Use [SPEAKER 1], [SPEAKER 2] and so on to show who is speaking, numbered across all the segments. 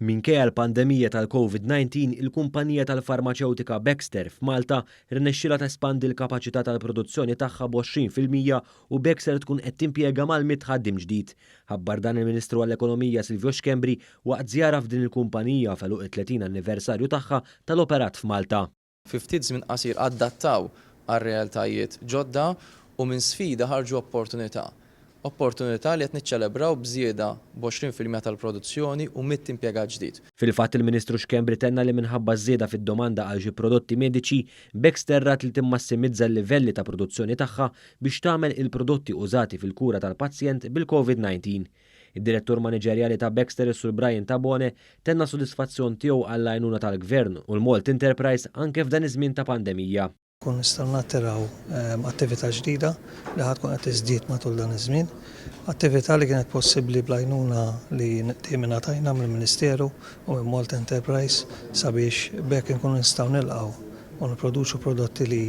[SPEAKER 1] Minkejja l-pandemija tal-COVID-19, il-kumpanija tal-farmaceutika Baxter f'Malta rnexxielha tespandi l-kapaċità tal-produzzjoni tagħha b'20% u Baxter tkun qed timpjega mal-100 ħaddiem ġdid. Ħabbar dan il-Ministru għall-Ekonomija Silvio Xkembri waqt żjara f'din il-kumpanija feluq it-30 anniversarju tagħha tal-operat f'Malta.
[SPEAKER 2] Fi ftit żmien qasir adattaw għar-realtajiet ġodda u minn sfida ħarġu opportunità li qed niċċelebraw bżieda b'20% tal-produzzjoni u 100 impjegat ġdid.
[SPEAKER 1] Fil-fatt il-Ministru Xkembri tenna li minħabba żieda fid-domanda għal xi prodotti mediċi, Baxter rat li timmassimizza l-livelli ta' produzzjoni tagħha biex tagħmel il-prodotti użati fil-kura tal-pazjent bil-COVID-19. Id-direttur maniġerjali ta' Baxter, Sur Brian Tabone, tenna sodisfazzjon tiegħu għall-għajnuna tal-Gvern u l-Malt Enterprise anke f'dan iż-żmien ta' pandemija.
[SPEAKER 3] Kun nistgħu nattiraw attività ġdida li ħadd tkun qed tiżdied matul dan iż-żmien. Attività li kienet possibbli bl-għajnuna li ngħatajna mill-Ministeru u minn Malt Enterprise sabiex bekk inkunu nistgħu nilqgħu u nipproduċu prodotti li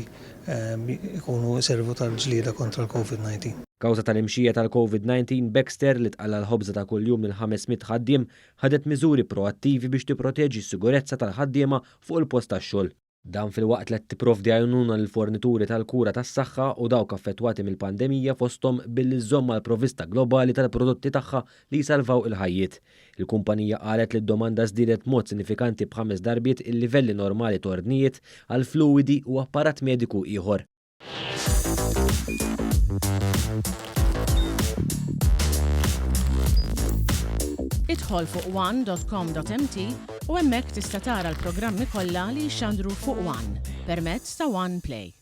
[SPEAKER 3] jkunu servu tal-ġlieda kontra l-COVID-19.
[SPEAKER 1] Kawża tal-imxija tal-COVID-19, Baxter li tqalla l-ħobża ta' kuljum lil 500 ħaddiem ħadet miżuri proattivi biex tipproteġi s-sigurezza tal-ħaddiema fuq il-post tax-xogħol. Dan fil-waqt li tipprovdi għajnuna l-fornituri tal-kura tas-saħħa u dawk affettwati mill-pandemija fosthom billi żomma l-provvista globali tal-prodotti tagħha li jsalvaw il-ħajjiet. Il-kumpanija qalet li d-domanda żdiedet mod sinifikanti b'5 darbiet il-livelli normali ta' ordnijiet għal fluidi u apparat mediku ieħor.
[SPEAKER 4] Idħol fuq one.com.mt u hemmhekk tista' tara l-programmi kollha li jxandru fuq One permezz ta' One Play.